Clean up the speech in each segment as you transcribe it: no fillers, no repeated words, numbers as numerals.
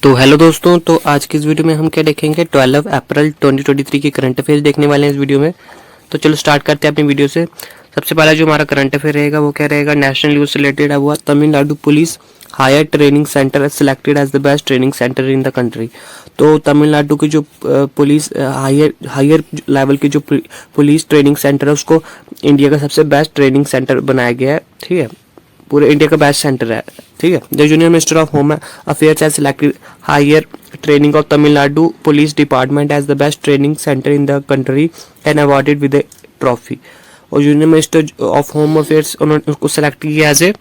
तो हेलो दोस्तों, तो आज की इस वीडियो में हम क्या देखेंगे 12 अप्रैल 2023 के करंट अफेयर्स देखने वाले हैं इस वीडियो में। तो चलो स्टार्ट करते हैं अपनी वीडियो से। सबसे पहला जो हमारा करंट अफेयर रहेगा वो क्या रहेगा, नेशनल न्यूज़ से रिलेटेड है। वो Tamil Nadu police higher training centre selected as the best training centre in the country. तो तमिलनाडु की जो पुलिस हायर लेवल की जो पुलिस ट्रेनिंग सेंटर है उसको इंडिया का सबसे बेस्ट ट्रेनिंग सेंटर बनाया गया है। ठीक है, पूरे इंडिया का बेस्ट सेंटर है। ठीक है, the union minister of home affairs has selected higher training of Tamil Nadu police department as the best training centre in the country and awarded with a trophy. और union minister of home affairs उन्होंने उसको select किया as a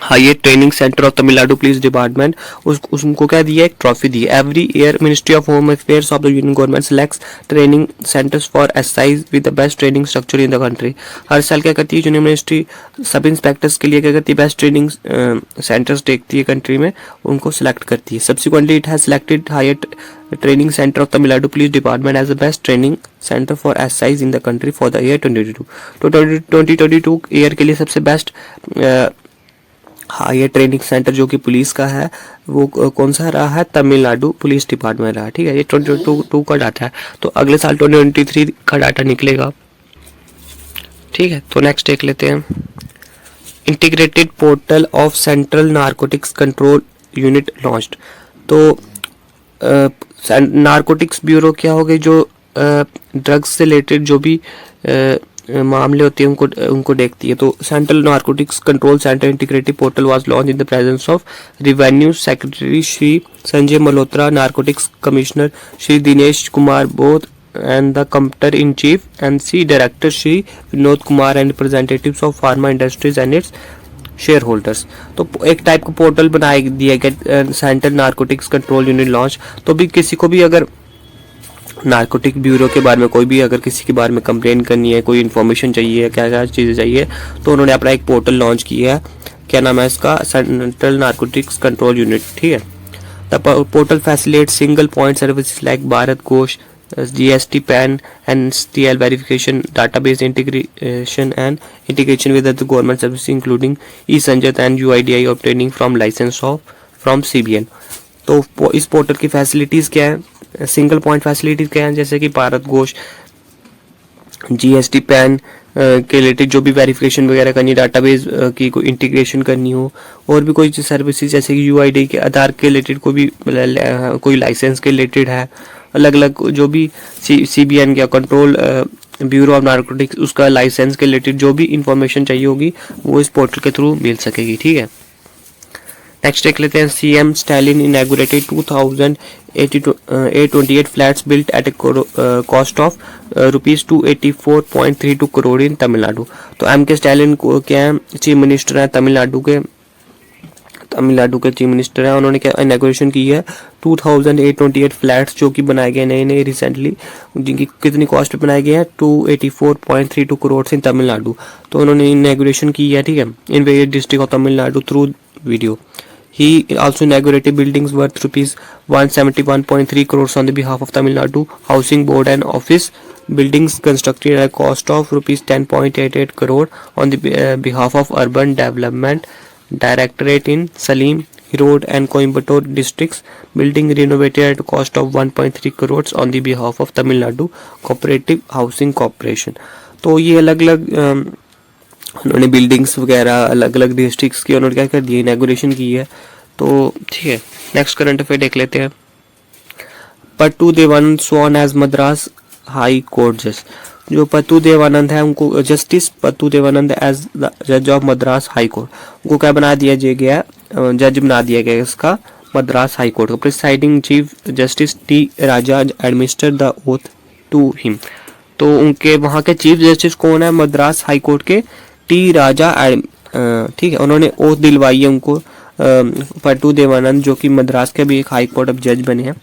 higher training centre of Tamil Nadu police department. उसको क्या दिया, एक trophy दी। Every year ministry of home affairs of the union government selects training centres for SIs with the best training structure in the country. हर साल क्या करती है यूनियन मिनिस्ट्री सब इंस्पेक्टर्स के लिए क्या करती है, बेस्ट ट्रेनिंग सेंटर्स देखती है कंट्री में, उनको सिलेक्ट करती है। Subsequently it has selected higher training centre of Tamil Nadu police department as the best training centre for SIs in the country for the year 2022। तो 2022 ईयर के लिए सबसे बेस्ट हायर ट्रेनिंग सेंटर जो कि पुलिस का है वो कौन सा रहा है, तमिलनाडु पुलिस डिपार्टमेंट रहा। ठीक है, ये 2022 का डाटा है। तो अगले साल 2023 का डाटा निकलेगा। ठीक है, तो नेक्स्ट देख लेते हैं। Integrated portal of central narcotics control unit launched. तो नारकोटिक्स ब्यूरो क्या हो गई, जो ड्रग्स से रिलेटेड जो भी मामले होते हैं उनको देखती है। तो central narcotics control centre integrated portal was launch in the presence of revenue secretary Shri Sanjay Malhotra, narcotics commissioner Shri Dinesh Kumar Bodh and the computer in chief NC director Shri Vinod Kumar and representatives of pharma industries and its share holders. तो एक type का portal बना दिया गया, central narcotics control unit launch. तो भी किसी को भी अगर नारकोटिक ब्यूरो के बारे में कोई भी अगर किसी के बारे में कंप्लेन करनी है, कोई इन्फॉर्मेशन चाहिए, क्या क्या चीज़ें चाहिए, तो उन्होंने अपना एक पोर्टल लॉन्च किया है। क्या नाम है इसका, सेंट्रल नारकोटिक्स कंट्रोल यूनिट। ठीक है, the portal facilitate single point services like Bharat कोश, GST pan and STL verification, database integration and integration with other government services including e-Sanjat and UIDAI obtaining from license from CBN। तो इस portal की facilities क्या है, single point facilities क्या हैं, जैसे कि भारत घोष, GST पैन के रिलेटेड जो भी वेरिफिकेशन वगैरह करनी है, डाटाबेस की कोई इंटीग्रेशन करनी हो, और भी कोई सर्विसेज जैसे कि UIDAI के आधार के रिलेटेड कोई लाइसेंस के रिलेटेड है, अलग अलग जो भी CBN का कंट्रोल ब्यूरो ऑफ नारकोटिक्स उसका लाइसेंस के रिलेटेड जो भी इंफॉर्मेशन चाहिए होगी वो इस पोर्टल के थ्रू मिल सकेगी। ठीक है, नेक्स्ट देख लेते हैं। CM Stalin inaugurated 2828 flats built at a cost of ₹284.32 crore in Tamil Nadu. तो MK स्टालिन को क्या है, चीफ मिनिस्टर है तमिलनाडु के चीफ मिनिस्टर हैं। उन्होंने क्या इनॉग्रेशन की है, 2828 फ्लैट्स जो कि बनाए गए नए रिसेंटली, जिनकी कितनी कॉस्ट पे बनाए गए हैं, 284.32 करोड़ इन तमिलनाडु। तो उन्होंने इनॉग्रेशन की है। ठीक है, in various district of Tamil Nadu through video. He also inaugurated buildings worth ₹171.3 crores on the behalf of Tamil Nadu Housing Board and office buildings constructed at a cost of ₹10.88 crore on the behalf of Urban Development Directorate in Salim Road and Coimbatore districts. Building renovated at a cost of 1.3 crores on the behalf of Tamil Nadu Cooperative Housing Corporation। तो ये अलग अलग उन्होंने buildings वगैरह अलग अलग districts की उन्होंने क्या कर दिया, इनॉग्रेशन की है। तो ठीक है, नेक्स्ट करंट अफेयर देख लेते हैं। Pattu Devanand sworn as Madras high court जज। जो पट्टू देवानंद है उनको justice Pattu Devanand as the जज ऑफ मद्रास हाई कोर्ट, उनको क्या बना दिया गया, जज बना दिया गया इसका मद्रास हाई कोर्ट का। Presiding chief justice T Raja administer the oath to him. तो उनके वहाँ के चीफ जस्टिस कौन है, मद्रास हाई कोर्ट के T राजा। ठीक है, उन्होंने ओथ दिलवाई है उनको, पट्टू देवानंद जो कि मद्रास के भी एक हाई कोर्ट ऑफ जज बने हैं।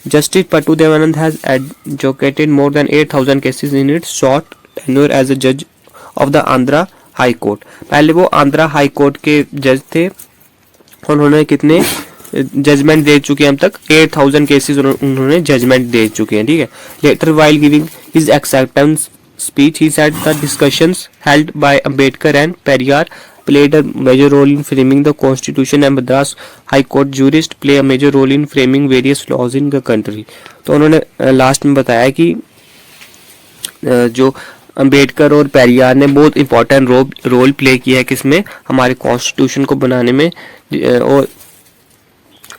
Justice Pattu Devanand has adjudicated more than 8000 cases in its short tenure as a जज of the Andhra high court. पहले वो आंध्रा हाई कोर्ट के जज थे, उन्होंने कितने जजमेंट दे चुके हैं अब तक, 8000 केसेस उन्होंने जजमेंट दे चुके हैं। ठीक है, later while giving his acceptance speech he said the discussions held by Ambedkar and Periyar played a major role in framing the constitution and Madras High Court jurists play a major role in framing various laws in the country। तो उन्होंने last में बताया कि जो अंबेडकर और पेरियार ने बहुत important role play किया है किसमें, हमारे कॉन्स्टिट्यूशन को बनाने में, और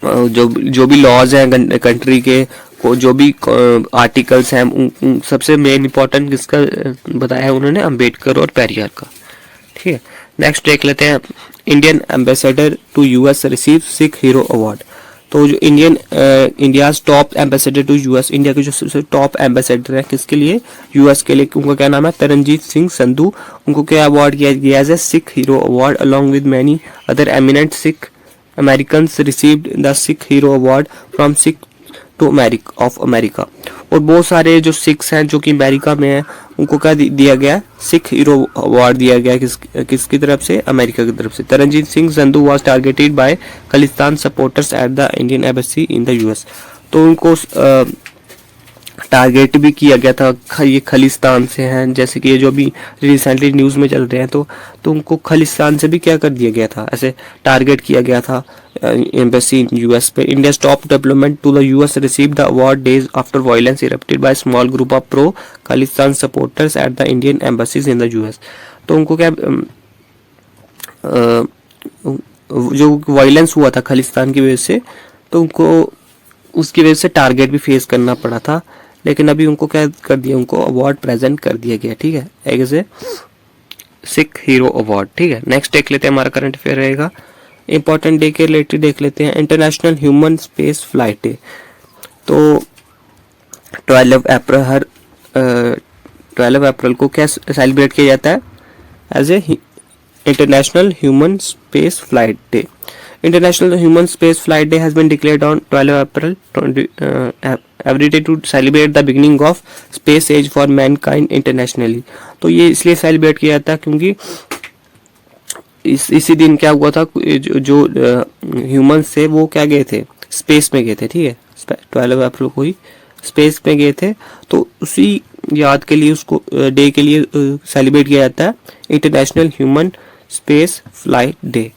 जो भी लॉज हैं कंट्री के, जो भी आर्टिकल्स हैं, सबसे मेन इंपॉर्टेंट किसका बताया है उन्होंने, अंबेडकर और पेरियार का। ठीक है, नेक्स्ट देख लेते हैं, Indian ambassador to US receive Sikh hero award. तो जो India's top ambassador to US, India के जो सबसे टॉप एम्बेसडर है किसके लिए, यूएस के लिए, उनका क्या नाम है, तरनजीत सिंह संधू। उनको क्या अवार्ड किया गया as a Sikh hero award along with many other eminent Sikh Americans received the Sikh hero award from Sikh to America. और बहुत सारे जो सिख्स हैं जो कि अमेरिका में हैं उनको क्या दिया गया, सिख हीरो अवार्ड दिया गया, किसकी तरफ से, अमेरिका की तरफ से। Taranjit Singh Sandhu was targeted by Khalistan supporters at the Indian embassy in the US. तो उनको टारगेट भी किया गया था, ये खालिस्तान से हैं, जैसे कि ये जो भी रिसेंटली न्यूज़ में चल रहे हैं, तो उनको खालिस्तान से भी क्या कर दिया गया था, ऐसे टारगेट किया गया था एम्बेसी इन यूएस पे। India's top deployment to the US received the award days after violence erupted by a small group of pro-Khalistan supporters at the Indian embassies in the US। तो उनको क्या जो violence हुआ था खालिस्तान की वजह से, तो उनको उसकी वजह से टारगेट भी फेस करना पड़ा था, लेकिन अभी उनको क्या कर दिया, उनको अवार्ड प्रेजेंट कर दिया गया। ठीक है, as a Sikh hero award. ठीक है, नेक्स्ट देख लेते हैं, हमारा करंट अफेयर रहेगा इंपॉर्टेंट डे के रिलेटेड देख लेते हैं, international human space flight day. तो 12 अप्रैल को क्या सेलिब्रेट किया जाता है, as a international human space flight day. International Human Space Flight Day has been declared on 12 April every day to celebrate the beginning of space age for mankind internationally। तो ये इसलिए celebrate किया जाता है क्योंकि इसी दिन क्या हुआ था, जो ह्यूमंस थे वो क्या गए थे, स्पेस में गए थे। ठीक है, 12 अप्रैल को ही स्पेस में गए थे, तो उसी याद के लिए उसको डे के लिए सेलिब्रेट किया जाता है, international human space flight day.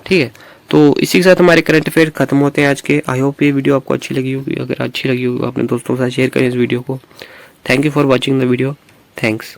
ठीक है, तो इसी के साथ हमारे करंट अफेयर खत्म होते हैं आज के। आई होप ये वीडियो आपको अच्छी लगी होगी, अगर अच्छी लगी होगी अपने दोस्तों के साथ शेयर करें इस वीडियो को। Thank you for watching the video, thanks.